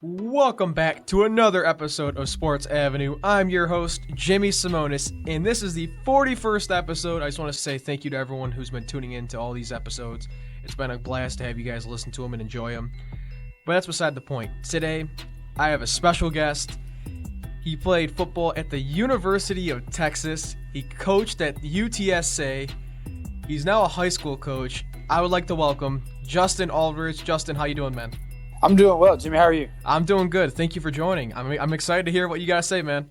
Welcome back to another episode of Sports Avenue. I'm your host, Jimmy Simonis, and this is the 41st episode. I just want to say thank you to everyone who's been tuning in to all these episodes. It's been a blast to have you guys listen to them and enjoy them. But that's beside the point. Today, I have a special guest. He played football at the University of Texas. He coached at UTSA. He's now a high school coach. I would like to welcome Justin Aldridge. Justin, how you doing, man? I'm doing well, Jimmy. How are you? I'm doing good. Thank you for joining. I'm excited to hear what you got to say, man.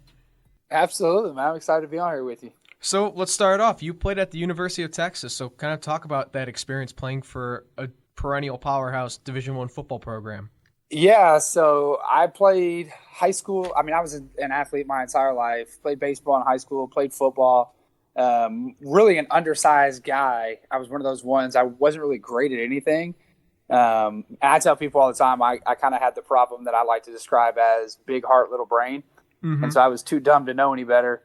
Absolutely, man. I'm excited to be on here with you. So let's start off. You played at the University of Texas, so kind of talk about that experience playing for a perennial powerhouse Division I football program. Yeah, so I played high school. I mean, I was an athlete my entire life. Played baseball in high school, played football. Really an undersized guy. I was one of those ones. I wasn't really great at anything. And I tell people all the time, I kind of had the problem that I like to describe as big heart, little brain. Mm-hmm. And so I was too dumb to know any better.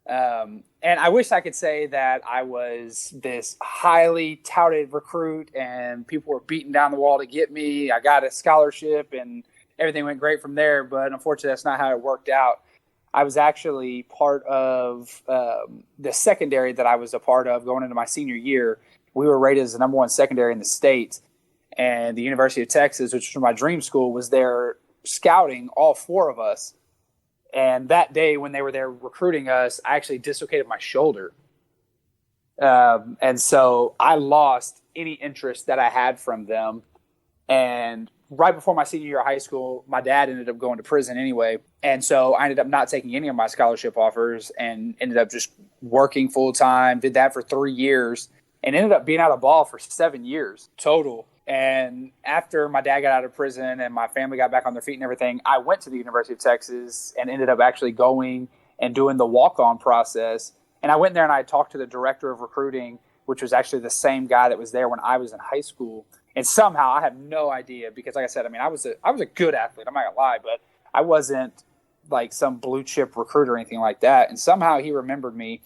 And I wish I could say that I was this highly touted recruit and people were beating down the wall to get me. I got a scholarship and everything went great from there. But unfortunately, that's not how it worked out. I was actually part of the secondary that I was a part of going into my senior year. We were rated as the number one secondary in the state. And the University of Texas, which was my dream school, was there scouting all four of us. And that day when they were there recruiting us, I actually dislocated my shoulder. And so I lost any interest that I had from them. And right before my senior year of high school, my dad ended up going to prison anyway. And so I ended up not taking any of my scholarship offers and ended up just working full time, did that for 3 years, and ended up being out of ball for 7 years total. And after my dad got out of prison and my family got back on their feet and everything, I went to the University of Texas and ended up actually going and doing the walk-on process. And I went there and I talked to the director of recruiting, which was actually the same guy that was there when I was in high school. And somehow, I have no idea, because like I said, I mean, I was a good athlete. I'm not going to lie, but I wasn't like some blue chip recruiter or anything like that. And somehow he remembered me.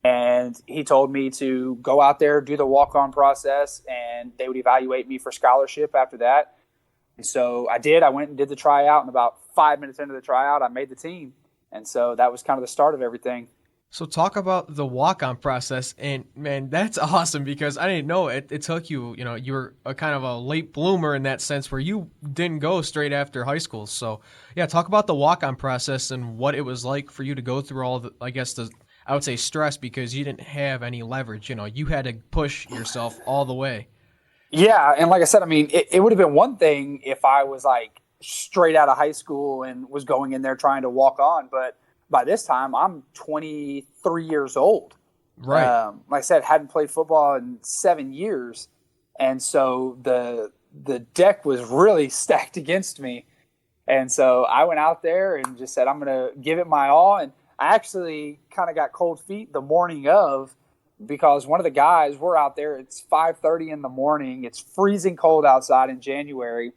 And he told me to go out there, do the walk-on process, and they would evaluate me for scholarship after that. And so I did. I went and did the tryout, and about 5 minutes into the tryout, I made the team. And so that was kind of the start of everything. So talk about the walk-on process, and man, that's awesome, because I didn't know it took you, you were a kind of a late bloomer in that sense where you didn't go straight after high school. So yeah, talk about the walk-on process and what it was like for you to go through all the, I guess, I would say stress, because you didn't have any leverage. You had to push yourself all the way. Yeah, and like I said, I mean, it would have been one thing if I was like straight out of high school and was going in there trying to walk on. But by this time, I'm 23 years old. Right. Like I said, hadn't played football in 7 years. And so the deck was really stacked against me. And so I went out there and just said, I'm going to give it my all. And I actually kind of got cold feet the morning of, because one of the guys, we're out there, it's 5:30 in the morning. It's freezing cold outside in January.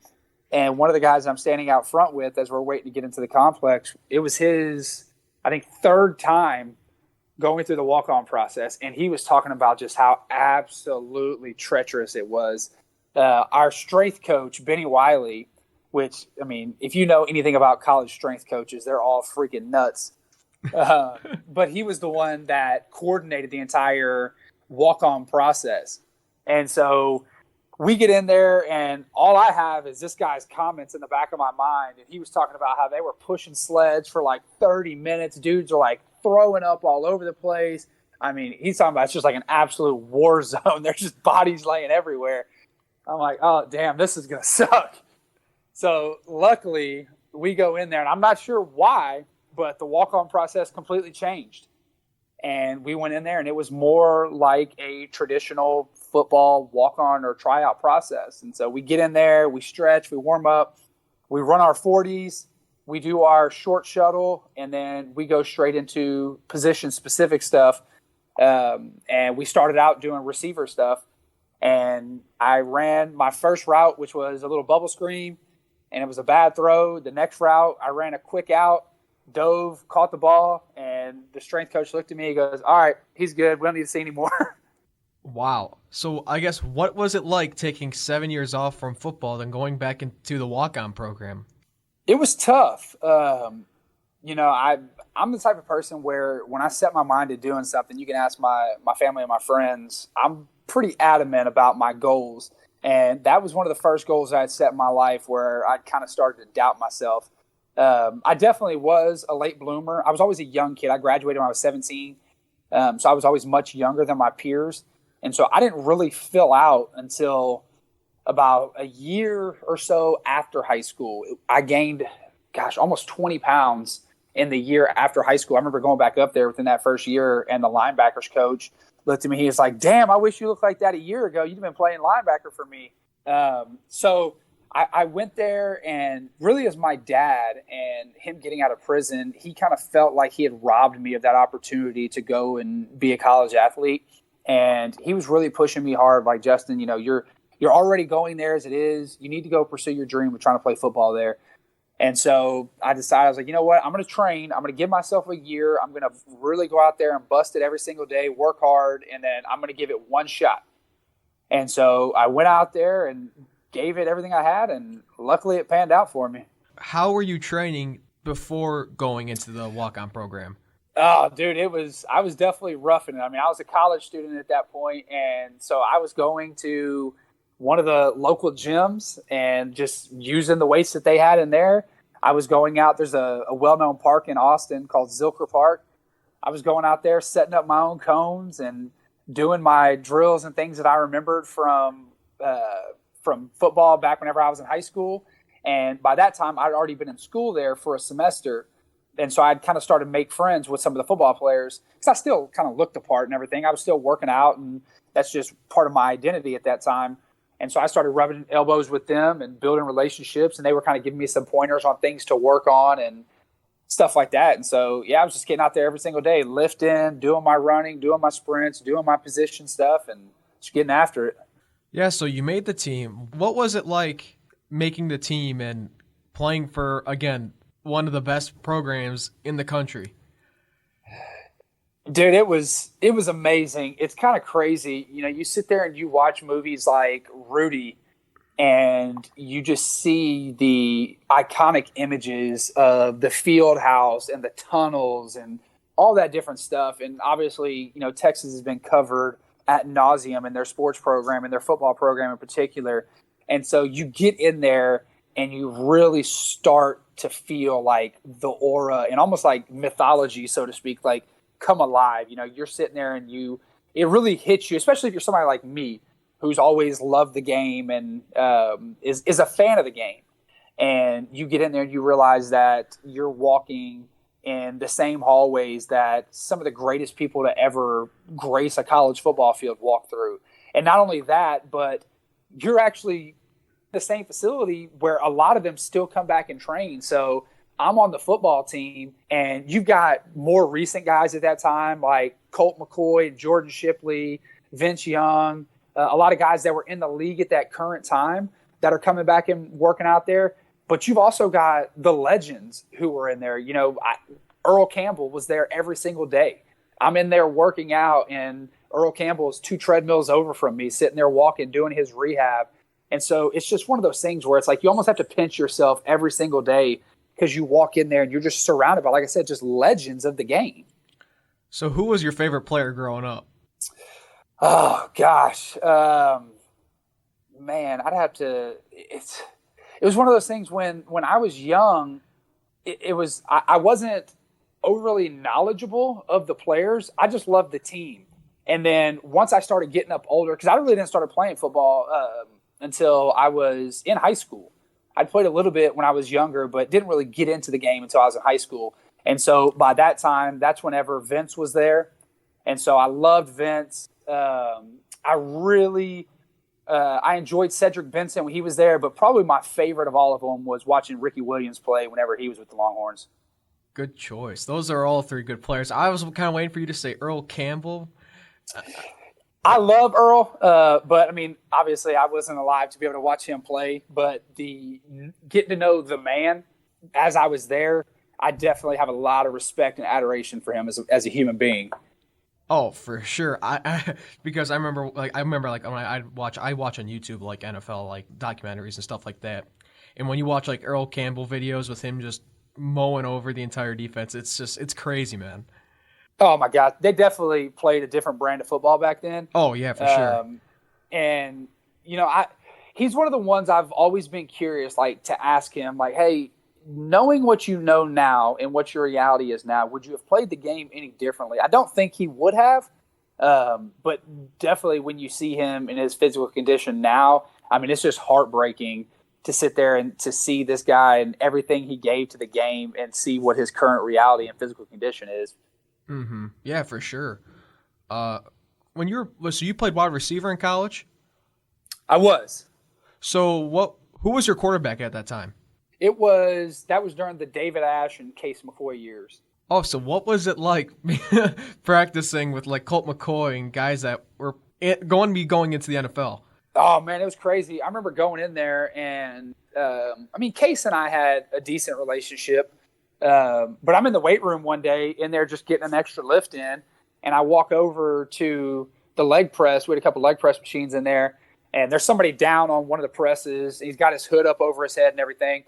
And one of the guys I'm standing out front with as we're waiting to get into the complex, it was his, I think, third time going through the walk-on process. And he was talking about just how absolutely treacherous it was. Our strength coach, Benny Wiley, which, I mean, if you know anything about college strength coaches, they're all freaking nuts. But he was the one that coordinated the entire walk-on process. And so we get in there, and all I have is this guy's comments in the back of my mind. And he was talking about how they were pushing sleds for like 30 minutes. Dudes are like throwing up all over the place. I mean, he's talking about it's just like an absolute war zone. There's just bodies laying everywhere. I'm like, oh, damn, this is going to suck. So luckily, we go in there, and I'm not sure why, but the walk-on process completely changed. And we went in there, and it was more like a traditional football walk-on or tryout process. And so we get in there, we stretch, we warm up, we run our 40s, we do our short shuttle, and then we go straight into position-specific stuff. And we started out doing receiver stuff. And I ran my first route, which was a little bubble screen, and it was a bad throw. The next route, I ran a quick out, dove, caught the ball, and the strength coach looked at me. He goes, all right, he's good. We don't need to see any more. Wow. So I guess what was it like taking 7 years off from football, then going back into the walk-on program? It was tough. I'm the type of person where when I set my mind to doing something, you can ask my family and my friends, I'm pretty adamant about my goals. And that was one of the first goals I had set in my life where I kind of started to doubt myself. I definitely was a late bloomer. I was always a young kid. I graduated when I was 17. So I was always much younger than my peers. And so I didn't really fill out until about a year or so after high school. I gained, almost 20 pounds in the year after high school. I remember going back up there within that first year, and the linebackers coach looked at me. He was like, "Damn, I wish you looked like that a year ago. You'd been playing linebacker for me." So I went there, and really as my dad and him getting out of prison, he kind of felt like he had robbed me of that opportunity to go and be a college athlete. And he was really pushing me hard, like, "Justin, you're already going there as it is. You need to go pursue your dream of trying to play football there." And so I decided, I was like, you know what? I'm going to train. I'm going to give myself a year. I'm going to really go out there and bust it every single day, work hard, and then I'm going to give it one shot. And so I went out there and gave it everything I had, and luckily it panned out for me. How were you training before going into the walk-on program? Oh, dude, I was definitely roughing it. I mean, I was a college student at that point, and so I was going to one of the local gyms and just using the weights that they had in there. I was going out. There's a well-known park in Austin called Zilker Park. I was going out there, setting up my own cones and doing my drills and things that I remembered from football back whenever I was in high school. And by that time, I'd already been in school there for a semester. And so I'd kind of started to make friends with some of the football players because I still kind of looked the part and everything. I was still working out, and that's just part of my identity at that time. And so I started rubbing elbows with them and building relationships, and they were kind of giving me some pointers on things to work on and stuff like that. And so, I was just getting out there every single day, lifting, doing my running, doing my sprints, doing my position stuff, and just getting after it. Yeah, so you made the team. What was it like making the team and playing for, again, one of the best programs in the country? Dude, it was amazing. It's kind of crazy. You sit there and you watch movies like Rudy, and you just see the iconic images of the field house and the tunnels and all that different stuff. And obviously, Texas has been covered ad nauseum in their sports program and their football program in particular. And so you get in there and you really start to feel like the aura and almost like mythology, so to speak, like come alive. You're sitting there and it really hits you, especially if you're somebody like me who's always loved the game and is a fan of the game. And you get in there and you realize that you're walking in the same hallways that some of the greatest people to ever grace a college football field walk through. And not only that, but you're actually the same facility where a lot of them still come back and train. So I'm on the football team, and you've got more recent guys at that time like Colt McCoy, Jordan Shipley, Vince Young, a lot of guys that were in the league at that current time that are coming back and working out there. But you've also got the legends who were in there. Earl Campbell was there every single day. I'm in there working out, and Earl Campbell is 2 treadmills over from me, sitting there walking, doing his rehab. And so it's just one of those things where it's like you almost have to pinch yourself every single day because you walk in there and you're just surrounded by, like I said, just legends of the game. So who was your favorite player growing up? Oh, gosh. Man, I'd have to – it was one of those things when I was young, I wasn't overly knowledgeable of the players. I just loved the team. And then once I started getting up older, because I really didn't start playing football until I was in high school. I'd played a little bit when I was younger, but didn't really get into the game until I was in high school. And so by that time, that's whenever Vince was there. And so I loved Vince. I enjoyed Cedric Benson when he was there, but probably my favorite of all of them was watching Ricky Williams play whenever he was with the Longhorns. Good choice. Those are all 3 good players. I was kind of waiting for you to say Earl Campbell. I love Earl, but I mean, obviously I wasn't alive to be able to watch him play, but getting to know the man as I was there, I definitely have a lot of respect and adoration for him as a human being. Oh, for sure. Because I remember when I watch on YouTube like NFL like documentaries and stuff like that. And when you watch like Earl Campbell videos with him just mowing over the entire defense, it's crazy, man. Oh my God, they definitely played a different brand of football back then. Oh yeah, for sure. And he's one of the ones I've always been curious, like, to ask him, like, hey, knowing what you know now and what your reality is now, would you have played the game any differently? I don't think he would have, but definitely when you see him in his physical condition now, I mean, it's just heartbreaking to sit there and to see this guy and everything he gave to the game and see what his current reality and physical condition is. Mm-hmm. Yeah, for sure. So you played wide receiver in college? I was. So who was your quarterback at that time? That was during the David Ash and Case McCoy years. Oh, so what was it like practicing with like Colt McCoy and guys that were going to be going into the NFL? Oh man, it was crazy. I remember going in there and Case and I had a decent relationship. But I'm in the weight room one day in there just getting an extra lift in, and I walk over to the leg press. We had a couple leg press machines in there, and there's somebody down on one of the presses. He's got his hood up over his head and everything.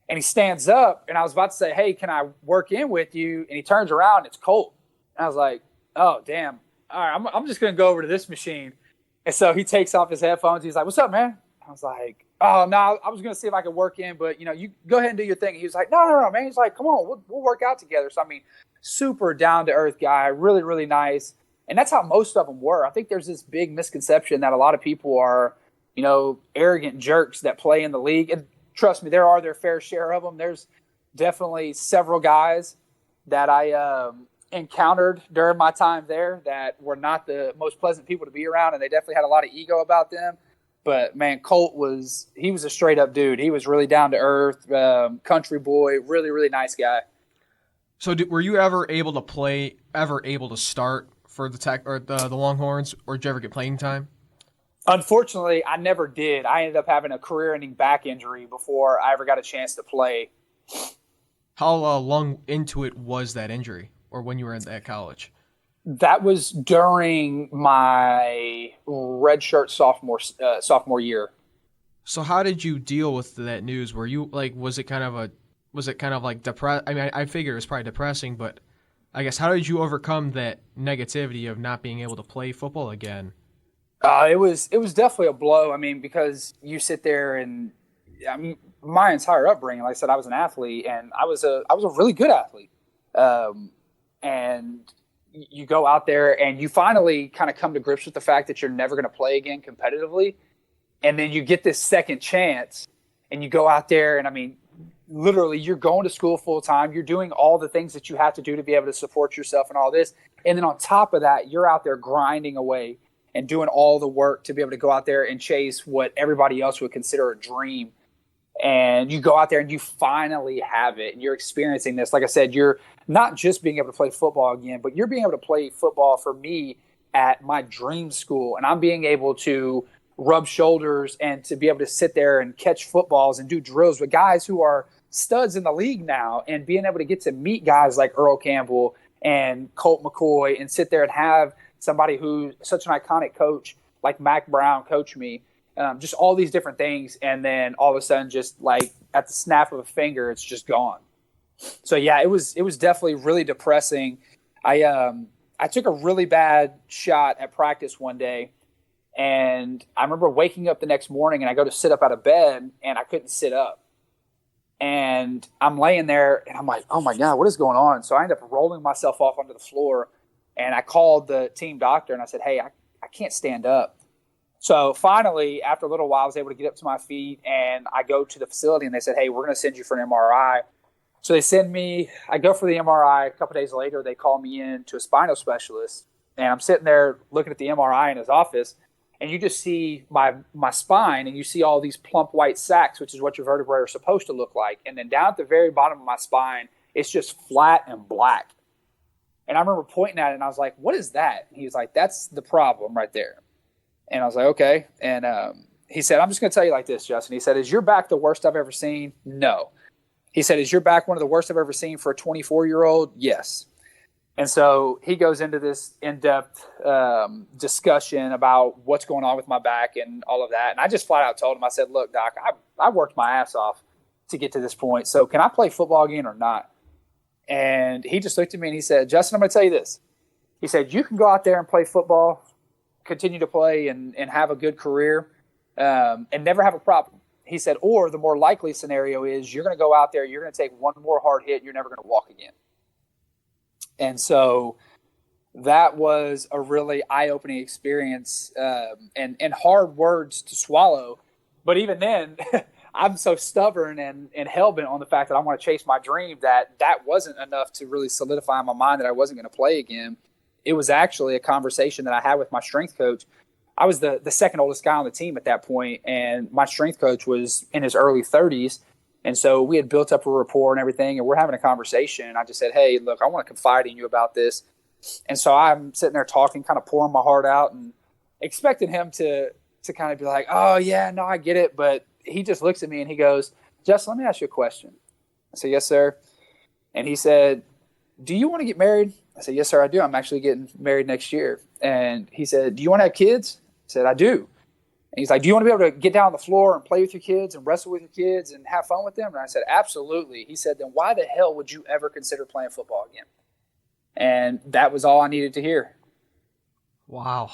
And he stands up, and I was about to say, hey, can I work in with you? And he turns around, and it's Colt. And I was like, oh, damn. All right, I'm just going to go over to this machine. And so he takes off his headphones. He's like, what's up, man? I was like, oh, no, I was going to see if I could work in, but, you go ahead and do your thing. He was like, no, man. He's like, come on, we'll work out together. So, I mean, super down-to-earth guy, really, really nice. And that's how most of them were. I think there's this big misconception that a lot of people are, arrogant jerks that play in the league. And trust me, there are their fair share of them. There's definitely several guys that I encountered during my time there that were not the most pleasant people to be around, and they definitely had a lot of ego about them. But, man, Colt was a straight-up dude. He was really down to earth, country boy, really, really nice guy. So were you ever able to start for the Longhorns, or did you ever get playing time? Unfortunately, I never did. I ended up having a career-ending back injury before I ever got a chance to play. How long into it was that injury, or when you were at college? That was during my redshirt sophomore year. So how did you deal with that news? Were you like, was it kind of like depressed? I mean, I figure it was probably depressing, but I guess how did you overcome that negativity of not being able to play football again? It was definitely a blow. I mean, because you sit there and my entire upbringing, like I said, I was an athlete, and I was a really good athlete. And you go out there and you finally kind of come to grips with the fact that you're never going to play again competitively. And then you get this second chance and you go out there and, I mean, literally you're going to school full time. You're doing all the things that you have to do to be able to support yourself and all this. And then on top of that, you're out there grinding away and doing all the work to be able to go out there and chase what everybody else would consider a dream. And you go out there and you finally have it, and you're experiencing this. Like I said, you're not just being able to play football again, but you're being able to play football for me at my dream school. And I'm being able to rub shoulders and to be able to sit there and catch footballs and do drills with guys who are studs in the league now, and being able to get to meet guys like Earl Campbell and Colt McCoy and sit there and have somebody who's such an iconic coach like Mac Brown coach me. Just all these different things, and then all of a sudden, just like at the snap of a finger, it's just gone. So yeah, it was definitely really depressing. I took a really bad shot at practice one day, and I remember waking up the next morning, and I go to sit up out of bed, and I couldn't sit up. And I'm laying there, and I'm like, oh my God, what is going on? So I ended up rolling myself off onto the floor, and I called the team doctor, and I said, hey, I can't stand up. So finally, after a little while, I was able to get up to my feet, and I go to the facility, and they said, hey, we're going to send you for an MRI. So they send me, I go for the MRI. A couple of days later, they call me in to a spinal specialist, and I'm sitting there looking at the MRI in his office, and you just see my spine, and you see all these plump white sacs, which is what your vertebrae are supposed to look like. And then down at the very bottom of my spine, it's just flat and black. And I remember pointing at it, and I was like, what is that? And he was like, that's the problem right there. And I was like, okay. And he said, I'm just going to tell you like this, Justin. He said, is your back the worst I've ever seen? No. He said, is your back one of the worst I've ever seen for a 24-year-old? Yes. And so he goes into this in-depth discussion about what's going on with my back and all of that. And I just flat out told him, I said, look, Doc, I worked my ass off to get to this point. So can I play football again or not? And he just looked at me and he said, Justin, I'm going to tell you this. He said, you can go out there and play football, continue to play and have a good career, and never have a problem. He said, or the more likely scenario is you're going to go out there, you're going to take one more hard hit, you're never going to walk again. And so that was a really eye-opening experience, and hard words to swallow. But even then, I'm so stubborn and hell-bent on the fact that I want to chase my dream that wasn't enough to really solidify in my mind that I wasn't going to play again. It was actually a conversation that I had with my strength coach. I was the second oldest guy on the team at that point, and my strength coach was in his early 30s. And so we had built up a rapport and everything, and we're having a conversation. And I just said, hey, look, I want to confide in you about this. And so I'm sitting there talking, kind of pouring my heart out and expecting him to kind of be like, oh, yeah, no, I get it. But he just looks at me and he goes, Justin, let me ask you a question. I said, yes, sir. And he said, do you want to get married? I said, yes, sir, I do. I'm actually getting married next year. And he said, do you want to have kids? I said, I do. And he's like, do you want to be able to get down on the floor and play with your kids and wrestle with your kids and have fun with them? And I said, absolutely. He said, then why the hell would you ever consider playing football again? And that was all I needed to hear. Wow.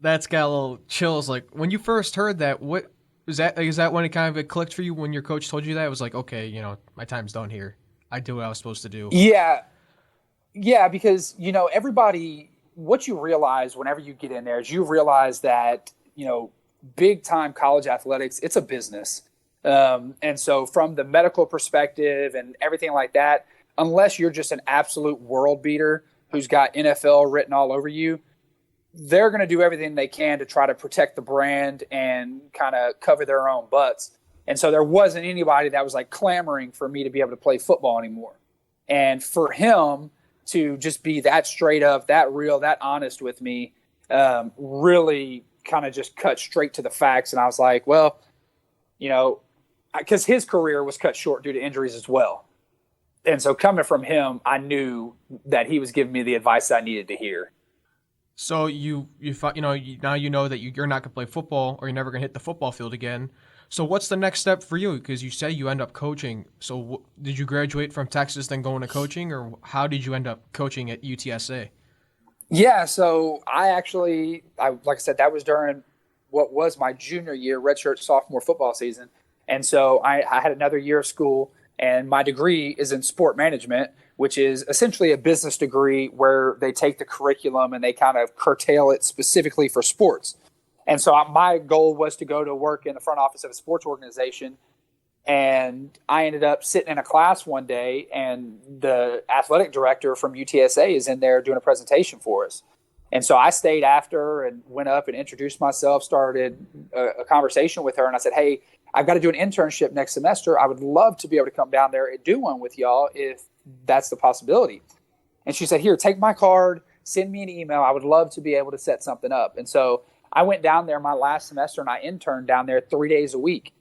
That's got a little chills. Like, when you first heard that, what was that? Is that when it kind of clicked for you when your coach told you that? It was like, okay, you know, my time's done here. I did what I was supposed to do. Yeah, because, you know, everybody, what you realize whenever you get in there is you realize that, you know, big time college athletics, it's a business. And so from the medical perspective and everything like that, unless you're just an absolute world beater who's got NFL written all over you, they're going to do everything they can to try to protect the brand and kind of cover their own butts. And so there wasn't anybody that was like clamoring for me to be able to play football anymore. And for him to just be that straight up, that real, that honest with me, really kind of just cut straight to the facts. And I was like, well, you know, because his career was cut short due to injuries as well. And so coming from him, I knew that he was giving me the advice that I needed to hear. So now you know that you're not going to play football, or you're never going to hit the football field again. So what's the next step for you? Because you say you end up coaching. So did you graduate from Texas then go into coaching, or how did you end up coaching at UTSA? Yeah, so like I said, that was during what was my junior year, redshirt sophomore football season. And so I had another year of school, and my degree is in sport management, which is essentially a business degree where they take the curriculum and they kind of curtail it specifically for sports. And so my goal was to go to work in the front office of a sports organization. And I ended up sitting in a class one day, and the athletic director from UTSA is in there doing a presentation for us. And so I stayed after and went up and introduced myself, started a conversation with her. And I said, hey, I've got to do an internship next semester. I would love to be able to come down there and do one with y'all if that's the possibility. And she said, here, take my card, send me an email. I would love to be able to set something up. And so I went down there my last semester, and I interned down there 3 days a week.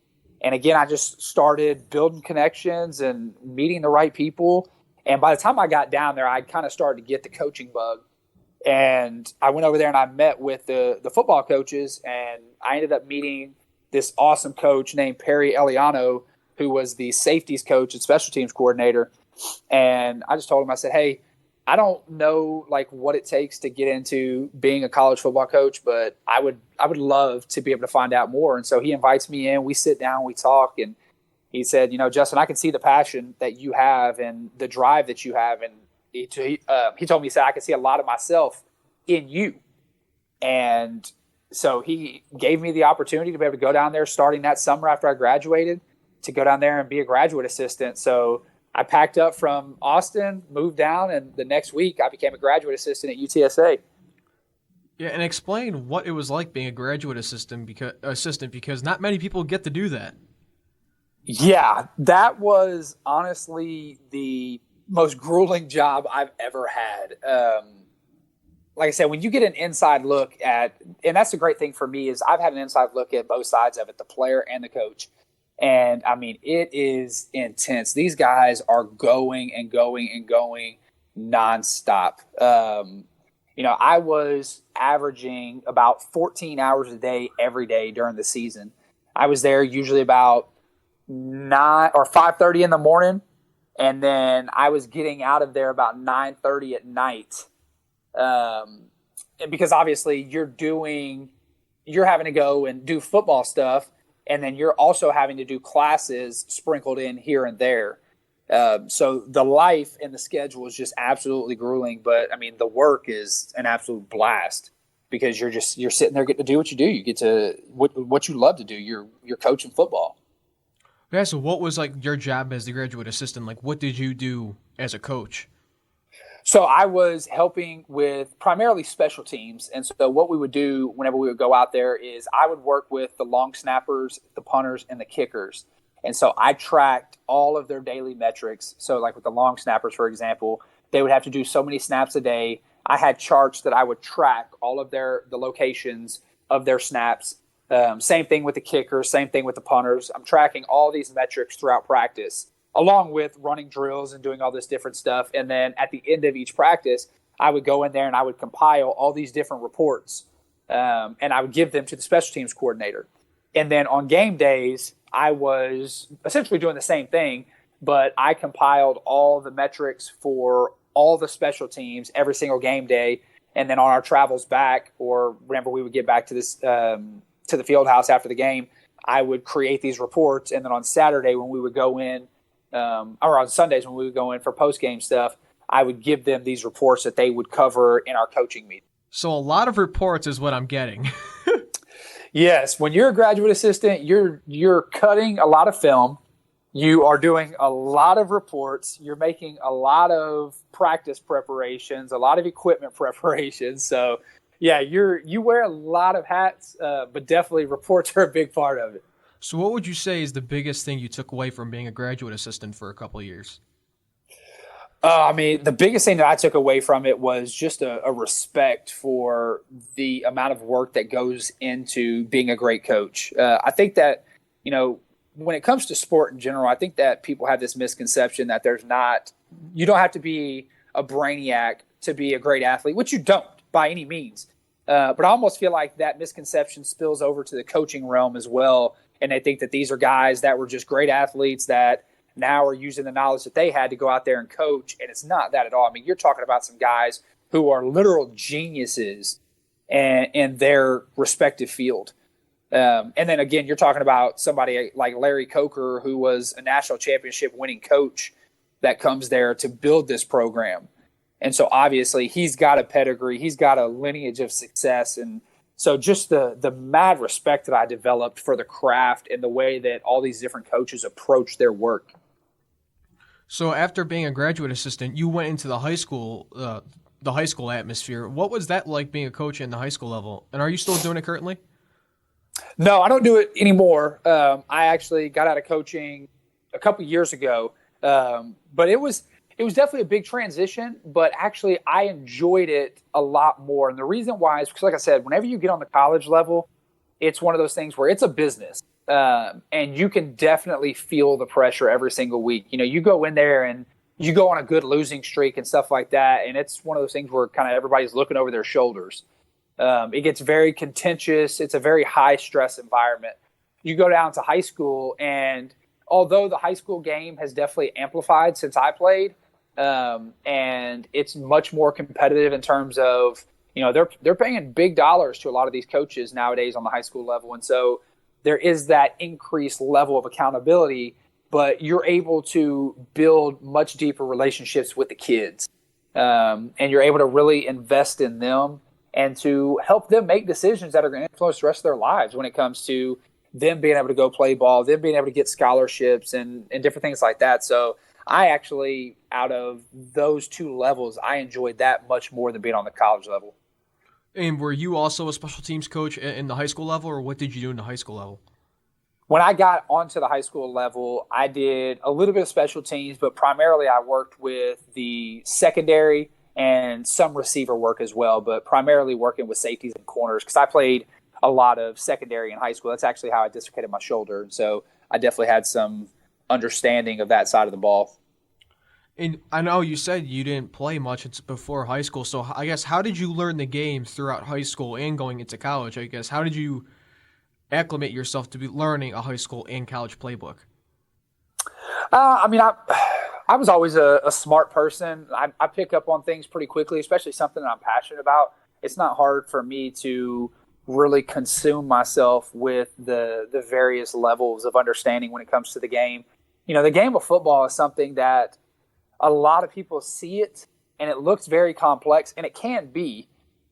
And again, I just started building connections and meeting the right people. And by the time I got down there, I kind of started to get the coaching bug. And I went over there and I met with the football coaches, and I ended up meeting this awesome coach named Perry Eliano, who was the safeties coach and special teams coordinator. And I just told him, I said, hey, I don't know like what it takes to get into being a college football coach, but I would love to be able to find out more. And so he invites me in, we sit down, we talk, and he said, you know, Justin, I can see the passion that you have and the drive that you have. And he told me, he said, I can see a lot of myself in you. And so he gave me the opportunity to be able to go down there starting that summer after I graduated to go down there and be a graduate assistant. So I packed up from Austin, moved down, and the next week I became a graduate assistant at UTSA. Yeah, and explain what it was like being a graduate assistant because not many people get to do that. Yeah, that was honestly the most grueling job I've ever had. Like I said, when you get an inside look at, and that's the great thing for me is I've had an inside look at both sides of it, the player and the coach. And I mean, it is intense. These guys are going and going and going nonstop. You know, I was averaging about 14 hours a day every day during the season. I was there usually about 9 or 5:30 in the morning, and then I was getting out of there about 9:30 at night. And because obviously you're having to go and do football stuff, and then you're also having to do classes sprinkled in here and there. So the life and the schedule is just absolutely grueling. But I mean, the work is an absolute blast because you're sitting there getting to do what you do. You get to what you love to do. You're coaching football. Yeah. So what was like your job as the graduate assistant? Like, what did you do as a coach? So I was helping with primarily special teams. And so what we would do whenever we would go out there is I would work with the long snappers, the punters, and the kickers. And so I tracked all of their daily metrics. So like with the long snappers, for example, they would have to do so many snaps a day. I had charts that I would track all of the locations of their snaps. Same thing with the kickers, same thing with the punters. I'm tracking all these metrics throughout practice, along with running drills and doing all this different stuff. And then at the end of each practice, I would go in there and I would compile all these different reports, and I would give them to the special teams coordinator. And then on game days, I was essentially doing the same thing, but I compiled all the metrics for all the special teams every single game day. And then on our travels back, or whenever we would get back to this to the field house after the game, I would create these reports. And then on Saturday when we would go in, or on Sundays when we would go in for post-game stuff, I would give them these reports that they would cover in our coaching meeting. So a lot of reports is what I'm getting. Yes, when you're a graduate assistant, you're cutting a lot of film. You are doing a lot of reports. You're making a lot of practice preparations, a lot of equipment preparations. So, yeah, you wear a lot of hats, but definitely reports are a big part of it. So what would you say is the biggest thing you took away from being a graduate assistant for a couple of years? I mean, the biggest thing that I took away from it was just a respect for the amount of work that goes into being a great coach. I think that, when it comes to sport in general, I think that people have this misconception that you don't have to be a brainiac to be a great athlete, which you don't by any means. But I almost feel like that misconception spills over to the coaching realm as well. And they think that these are guys that were just great athletes that now are using the knowledge that they had to go out there and coach. And it's not that at all. I mean, you're talking about some guys who are literal geniuses in their respective field. And then again, you're talking about somebody like Larry Coker, who was a national championship winning coach that comes there to build this program. And so obviously he's got a pedigree, he's got a lineage of success. And so just the mad respect that I developed for the craft and the way that all these different coaches approach their work. So after being a graduate assistant, you went into the high school atmosphere. What was that like being a coach in the high school level? And are you still doing it currently? No, I don't do it anymore. I actually got out of coaching a couple years ago, but it was definitely a big transition. But actually, I enjoyed it a lot more. And the reason why is because, like I said, whenever you get on the college level, it's one of those things where it's a business, and you can definitely feel the pressure every single week. You go in there and you go on a good losing streak and stuff like that, and it's one of those things where kind of everybody's looking over their shoulders. It gets very contentious. It's a very high-stress environment. You go down to high school, and although the high school game has definitely amplified since I played, and it's much more competitive in terms of, they're paying big dollars to a lot of these coaches nowadays on the high school level. And so there is that increased level of accountability, but you're able to build much deeper relationships with the kids, and you're able to really invest in them and to help them make decisions that are going to influence the rest of their lives when it comes to them being able to go play ball, them being able to get scholarships and different things like that. So I actually, out of those two levels, I enjoyed that much more than being on the college level. And were you also a special teams coach in the high school level, or what did you do in the high school level? When I got onto the high school level, I did a little bit of special teams, but primarily I worked with the secondary and some receiver work as well, but primarily working with safeties and corners because I played a lot of secondary in high school. That's actually how I dislocated my shoulder. And so I definitely had some understanding of that side of the ball. And I know you said you didn't play much before high school, so I guess how did you learn the game throughout high school and going into college? I guess how did you acclimate yourself to be learning a high school and college playbook? I mean, I was always a smart person. I pick up on things pretty quickly, especially something that I'm passionate about. It's not hard for me to really consume myself with the various levels of understanding when it comes to the game. The game of football is something that a lot of people see it, and it looks very complex, and it can be.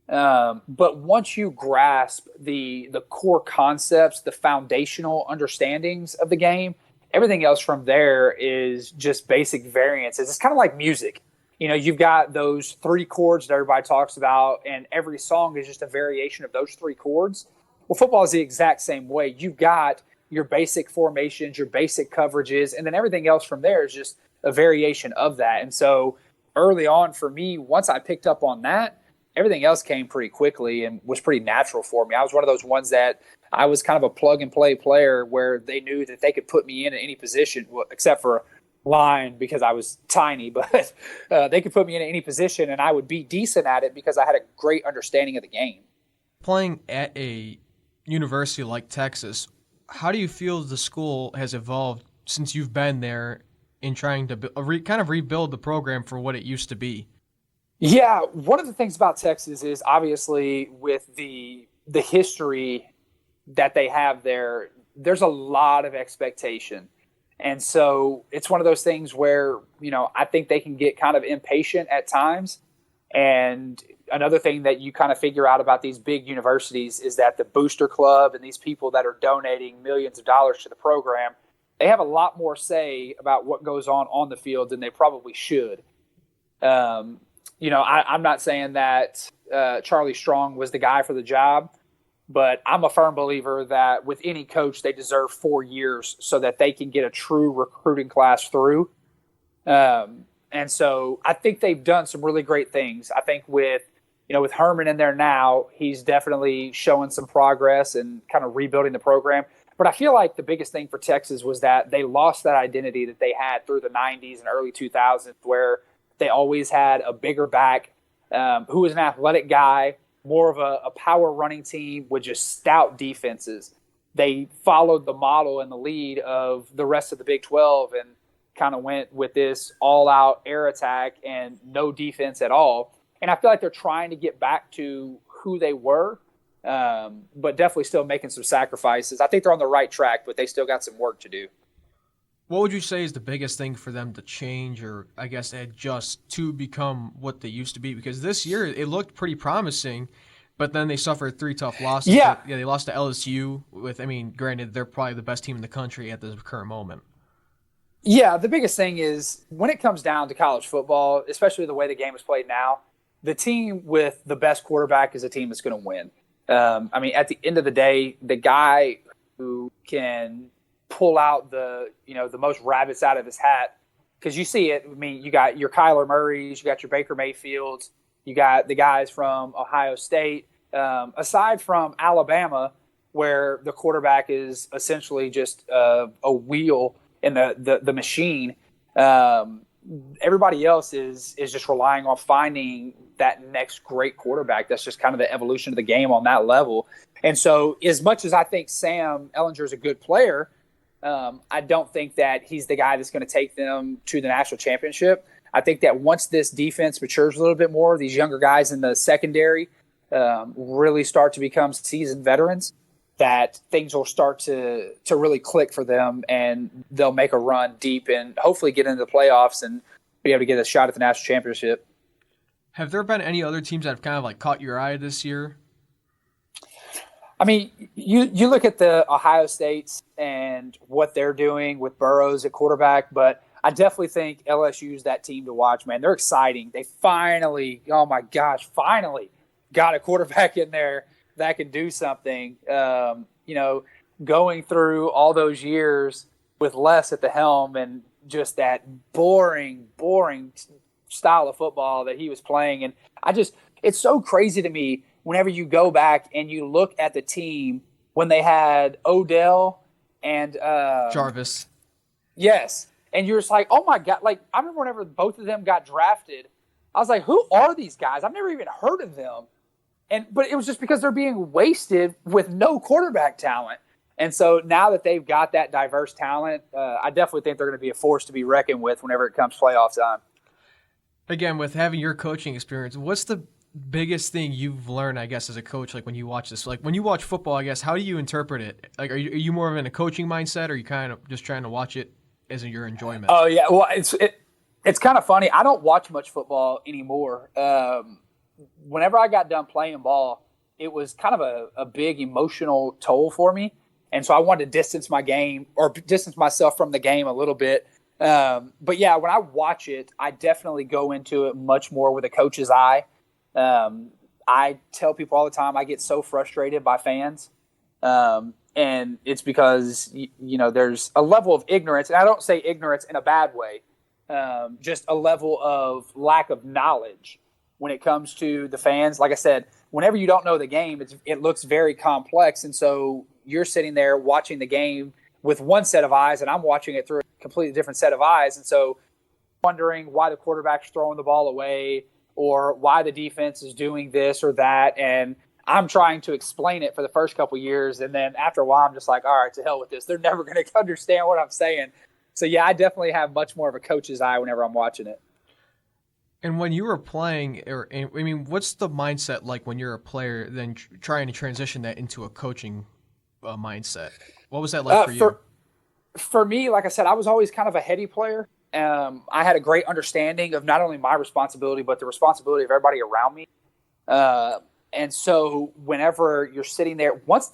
But once you grasp the core concepts, the foundational understandings of the game, everything else from there is just basic variances. It's kind of like music. You've got those 3 chords that everybody talks about, and every song is just a variation of those 3 chords. Well, football is the exact same way. You've got your basic formations, your basic coverages, and then everything else from there is just a variation of that. And so early on for me, once I picked up on that, everything else came pretty quickly and was pretty natural for me. I was one of those ones that I was kind of a plug-and-play player where they knew that they could put me in at any position, except for line because I was tiny, but they could put me in any position and I would be decent at it because I had a great understanding of the game. Playing at a university like Texas, how do you feel the school has evolved since you've been there in trying to kind of rebuild the program for what it used to be? Yeah, one of the things about Texas is obviously with the history that they have there, there's a lot of expectation. And so it's one of those things where, I think they can get kind of impatient at times. And another thing that you kind of figure out about these big universities is that the booster club and these people that are donating millions of dollars to the program, they have a lot more say about what goes on the field than they probably should. I'm not saying that Charlie Strong was the guy for the job, but I'm a firm believer that with any coach, they deserve 4 years so that they can get a true recruiting class through. And so I think they've done some really great things. I think with Herman in there now, he's definitely showing some progress and kind of rebuilding the program. But I feel like the biggest thing for Texas was that they lost that identity that they had through the 90s and early 2000s, where they always had a bigger back who was an athletic guy, more of a power running team with just stout defenses. They followed the model and the lead of the rest of the Big 12 and kind of went with this all-out air attack and no defense at all. And I feel like they're trying to get back to who they were, but definitely still making some sacrifices. I think they're on the right track, but they still got some work to do. What would you say is the biggest thing for them to change or, I guess, adjust to become what they used to be? Because this year it looked pretty promising, but then they suffered 3 tough losses. Yeah. They lost to LSU granted, they're probably the best team in the country at the current moment. Yeah, the biggest thing is when it comes down to college football, especially the way the game is played now, the team with the best quarterback is a team that's going to win. At the end of the day, the guy who can pull out the most rabbits out of his hat, because you see it. You got your Kyler Murrays, you got your Baker Mayfields, you got the guys from Ohio State. Aside from Alabama, where the quarterback is essentially just a wheel in the machine, everybody else is just relying on finding that next great quarterback. That's just kind of the evolution of the game on that level. And so as much as I think Sam Ehlinger is a good player, I don't think that he's the guy that's going to take them to the national championship. I think that once this defense matures a little bit more, these younger guys in the secondary really start to become seasoned veterans, that things will start to really click for them, and they'll make a run deep and hopefully get into the playoffs and be able to get a shot at the national championship. Have there been any other teams that have kind of caught your eye this year? You look at the Ohio States and what they're doing with Burrows at quarterback, but I definitely think LSU is that team to watch, man. They're exciting. They finally got a quarterback in there that can do something. Going through all those years with Les at the helm and just that boring style of football that he was playing. And it's so crazy to me whenever you go back and you look at the team when they had Odell and Jarvis. Yes. And you're just like, oh my God. I remember whenever both of them got drafted, I was like, who are these guys? I've never even heard of them. But it was just because they're being wasted with no quarterback talent. And so now that they've got that diverse talent, I definitely think they're going to be a force to be reckoned with whenever it comes playoff time. Again, with having your coaching experience, what's the biggest thing you've learned, I guess, as a coach, like when you watch this? Like when you watch football, I guess, how do you interpret it? Like, are you more of in a coaching mindset, or are you kind of just trying to watch it as in your enjoyment? Oh, yeah. Well, it's kind of funny. I don't watch much football anymore. Whenever I got done playing ball, it was kind of a big emotional toll for me. And so I wanted to distance myself from the game a little bit. But yeah, when I watch it, I definitely go into it much more with a coach's eye. I tell people all the time, I get so frustrated by fans. And it's because, there's a level of ignorance, and I don't say ignorance in a bad way, just a level of lack of knowledge when it comes to the fans. Like I said, whenever you don't know the game, it looks very complex. And so you're sitting there watching the game with one set of eyes, and I'm watching it through a completely different set of eyes. And so wondering why the quarterback's throwing the ball away or why the defense is doing this or that. And I'm trying to explain it for the first couple of years. And then after a while, I'm just like, all right, to hell with this. They're never going to understand what I'm saying. So, yeah, I definitely have much more of a coach's eye whenever I'm watching it. And when you were playing, what's the mindset like when you're a player, then trying to transition that into a coaching mindset? What was that like for you? For me, like I said, I was always kind of a heady player. I had a great understanding of not only my responsibility, but the responsibility of everybody around me. And so whenever you're sitting there, once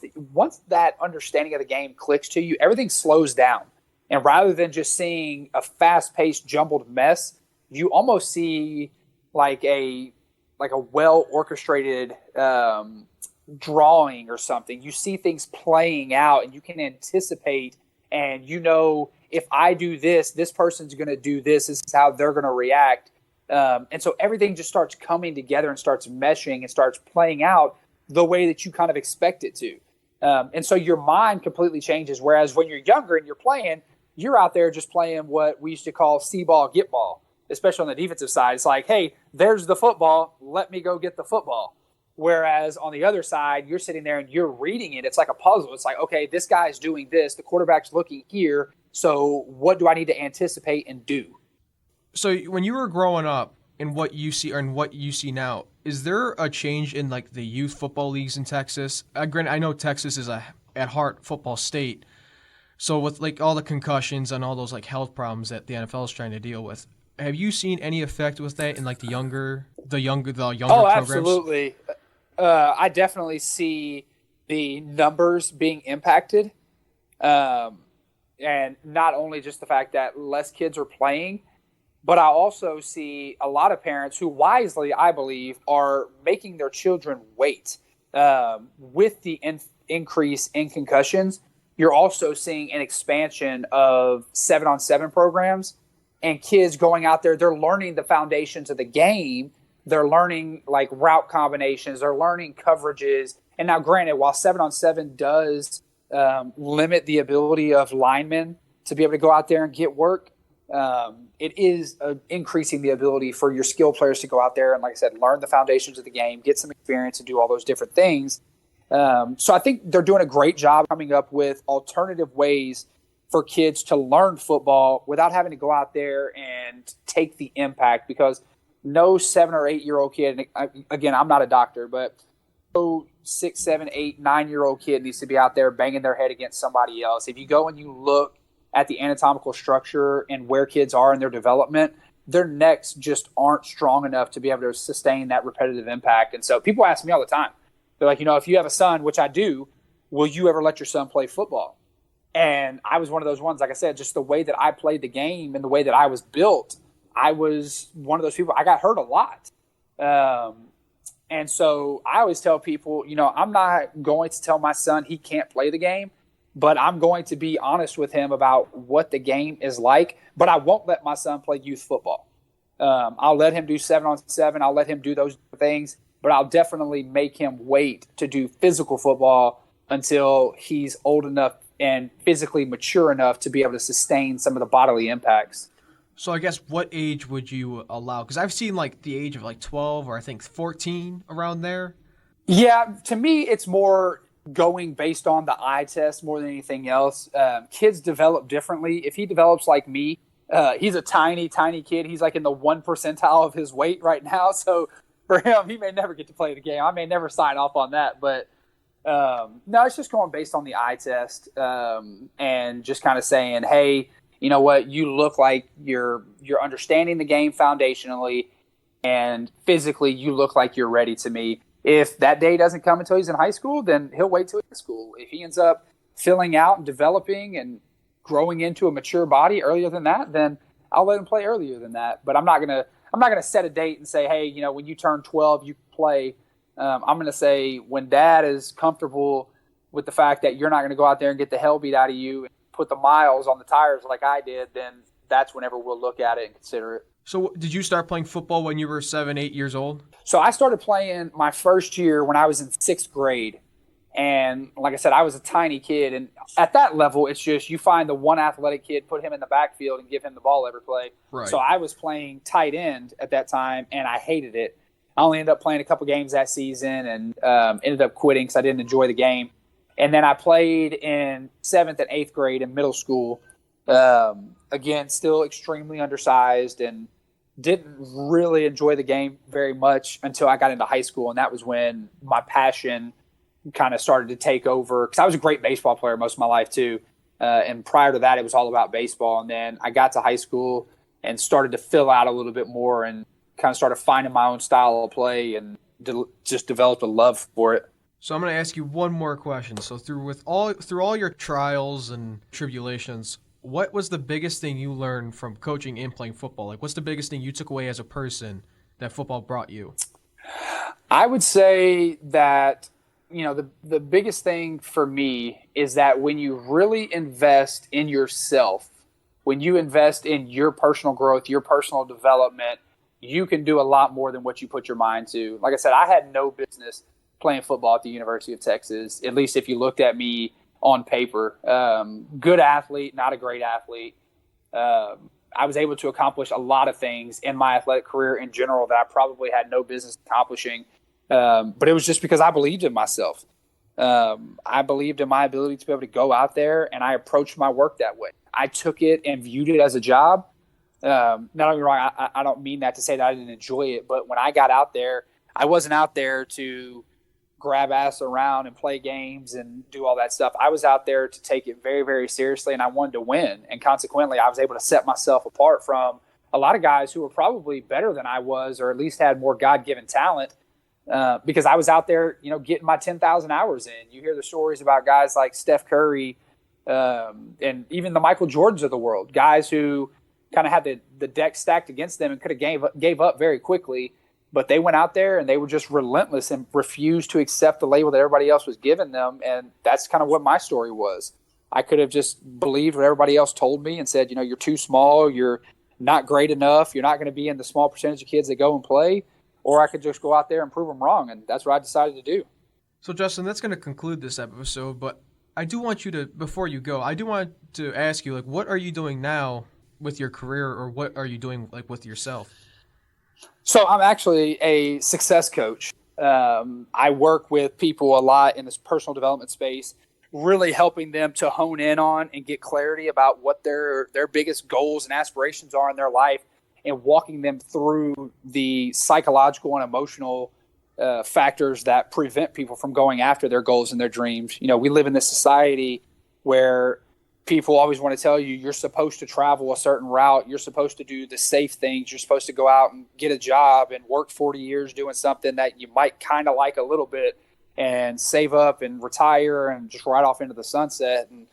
that understanding of the game clicks to you, everything slows down. And rather than just seeing a fast-paced, jumbled mess, you almost see like a well-orchestrated drawing or something. You see things playing out, and you can anticipate, and if I do this, this person's going to do this. This is how they're going to react. And so everything just starts coming together and starts meshing and starts playing out the way that you kind of expect it to. And so your mind completely changes. Whereas when you're younger and you're playing, you're out there just playing what we used to call see ball, get ball, especially on the defensive side. It's like, hey, there's the football. Let me go get the football. Whereas on the other side, you're sitting there and you're reading it. It's like a puzzle. It's like, okay, this guy's doing this. The quarterback's looking here. So what do I need to anticipate and do? So when you were growing up and what you see now, is there a change in like the youth football leagues in Texas? Granted, I know Texas is at heart football state. So with like all the concussions and all those like health problems that the NFL is trying to deal with, have you seen any effect with that in like the younger programs? Oh, absolutely. I definitely see the numbers being impacted. And not only just the fact that less kids are playing, but I also see a lot of parents who wisely, I believe, are making their children wait. With the increase in concussions, you're also seeing an expansion of 7-on-7 programs and kids going out there. They're learning the foundations of the game. They're learning like route combinations. They're learning coverages. And now, granted, while 7-on-7 does limit the ability of linemen to be able to go out there and get work, it is increasing the ability for your skill players to go out there and, like I said, learn the foundations of the game, get some experience, and do all those different things. So I think they're doing a great job coming up with alternative ways for kids to learn football without having to go out there and take the impact, because no 7 or 8 year old kid, again, I'm not a doctor, but no 6, 7, 8, 9-year-old kid needs to be out there banging their head against somebody else. If you go and you look at the anatomical structure and where kids are in their development, their necks just aren't strong enough to be able to sustain that repetitive impact. And so people ask me all the time, they're like, if you have a son, which I do, will you ever let your son play football? And I was one of those ones, like I said, just the way that I played the game and the way that I was built, I was one of those people. I got hurt a lot. And so I always tell people, I'm not going to tell my son he can't play the game, but I'm going to be honest with him about what the game is like. But I won't let my son play youth football. I'll let him do 7-on-7. I'll let him do those things, but I'll definitely make him wait to do physical football until he's old enough and physically mature enough to be able to sustain some of the bodily impacts. So I guess what age would you allow? Because I've seen like the age of like 12 or I think 14 around there. Yeah, to me, it's more going based on the eye test more than anything else. Kids develop differently. If he develops like me, he's a tiny kid. He's like in the 1 percentile of his weight right now. So for him, he may never get to play the game. I may never sign off on that. But no, it's just going based on the eye test and just kind of saying, hey, you know what? You look like you're understanding the game foundationally, and physically you look like you're ready to me. If that day doesn't come until he's in high school, then he'll wait till he's in school. If he ends up filling out and developing and growing into a mature body earlier than that, then I'll let him play earlier than that. But I'm not gonna set a date and say, hey, you know, when you turn 12, you play. I'm gonna say when Dad is comfortable with the fact that you're not gonna go out there and get the hell beat out of you and put the miles on the tires like I did, then that's whenever we'll look at it and consider it. So did you start playing football when you were 7, 8 years old? So I started playing my first year when I was in 6th grade. And like I said, I was a tiny kid. And at that level, it's just you find the one athletic kid, put him in the backfield, and give him the ball every play. Right. So I was playing tight end at that time, and I hated it. I only ended up playing a couple games that season and ended up quitting because I didn't enjoy the game. And then I played in 7th and 8th grade in middle school. Again, still extremely undersized and didn't really enjoy the game very much until I got into high school. And that was when my passion kind of started to take over, because I was a great baseball player most of my life too. And prior to that, it was all about baseball. And then I got to high school and started to fill out a little bit more and kind of started finding my own style of play and just developed a love for it. So I'm going to ask you one more question. So through all your trials and tribulations, what was the biggest thing you learned from coaching and playing football? Like, what's the biggest thing you took away as a person that football brought you? I would say that, you know, the biggest thing for me is that when you really invest in yourself, when you invest in your personal growth, your personal development, you can do a lot more than what you put your mind to. Like I said, I had no business playing football at the University of Texas, at least if you looked at me on paper. Good athlete, not a great athlete. I was able to accomplish a lot of things in my athletic career in general that I probably had no business accomplishing. But it was just because I believed in myself. I believed in my ability to be able to go out there, and I approached my work that way. I took it and viewed it as a job. Not get me wrong, I don't mean that to say that I didn't enjoy it, but when I got out there, I wasn't out there to grab ass around and play games and do all that stuff. I was out there to take it very, very seriously, and I wanted to win. And consequently, I was able to set myself apart from a lot of guys who were probably better than I was, or at least had more God-given talent, because I was out there, you know, getting my 10,000 hours in. You hear the stories about guys like Steph Curry and even the Michael Jordans of the world, guys who kind of had the deck stacked against them and could have gave up very quickly. But they went out there and they were just relentless and refused to accept the label that everybody else was giving them. And that's kind of what my story was. I could have just believed what everybody else told me and said, you know, you're too small, you're not great enough, you're not going to be in the small percentage of kids that go and play. Or I could just go out there and prove them wrong. And that's what I decided to do. So, Justin, that's going to conclude this episode. But I do want you to, before you go, I do want to ask you, like, what are you doing now with your career, or what are you doing, like, with yourself? So I'm actually a success coach. I work with people a lot in this personal development space, really helping them to hone in on and get clarity about what their biggest goals and aspirations are in their life, and walking them through the psychological and emotional factors that prevent people from going after their goals and their dreams. You know, we live in this society where people always want to tell you you're supposed to travel a certain route. You're supposed to do the safe things. You're supposed to go out and get a job and work 40 years doing something that you might kind of like a little bit and save up and retire and just ride off into the sunset. And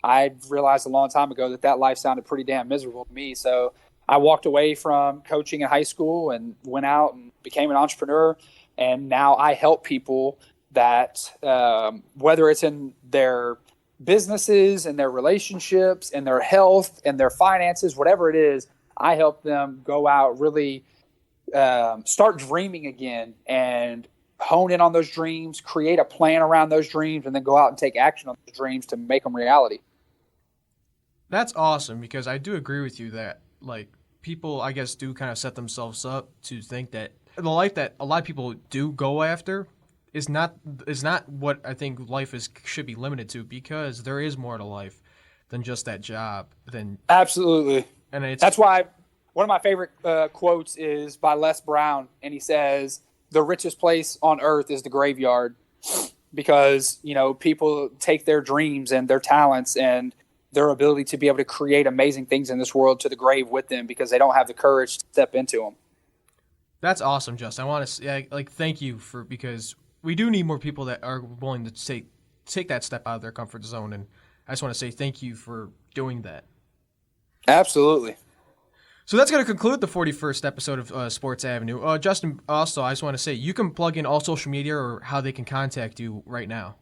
I realized a long time ago that life sounded pretty damn miserable to me. So I walked away from coaching in high school and went out and became an entrepreneur. And now I help people that whether it's in their businesses and their relationships and their health and their finances, whatever it is, I help them go out, really start dreaming again and hone in on those dreams, create a plan around those dreams, and then go out and take action on those dreams to make them reality. That's awesome, because I do agree with you that, like, people, I guess, do kind of set themselves up to think that the life that a lot of people do go after is not what I think life should be limited to, because there is more to life than just that job. Absolutely. And that's why one of my favorite quotes is by Les Brown, and he says, "The richest place on earth is the graveyard," because people take their dreams and their talents and their ability to be able to create amazing things in this world to the grave with them because they don't have the courage to step into them. That's awesome, Justin. I want to say, thank you because we do need more people that are willing to take that step out of their comfort zone, and I just want to say thank you for doing that. Absolutely. So that's going to conclude the 41st episode of Sports Avenue. Justin, also, I just want to say, you can plug in all social media or how they can contact you right now.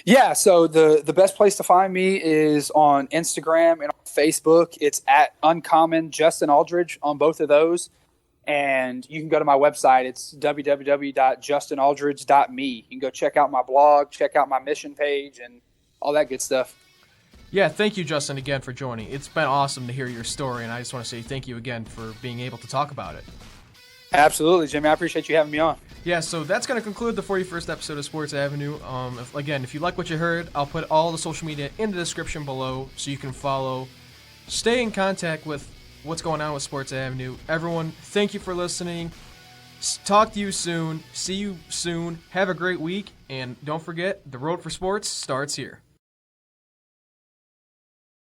Yeah, so the best place to find me is on Instagram and on Facebook. It's at Uncommon Justin Aldridge on both of those. And you can go to my website. It's www.justinaldridge.me. You can go check out my blog, check out my mission page, and all that good stuff. Yeah, thank you, Justin, again for joining. It's been awesome to hear your story, and I just want to say thank you again for being able to talk about it. Absolutely, Jimmy. I appreciate you having me on. Yeah, so that's going to conclude the 41st episode of Sports Avenue. If you like what you heard, I'll put all the social media in the description below so you can follow. Stay in contact with what's going on with Sports Avenue. Everyone, thank you for listening. Talk to you soon. See you soon. Have a great week. And don't forget, the road for sports starts here.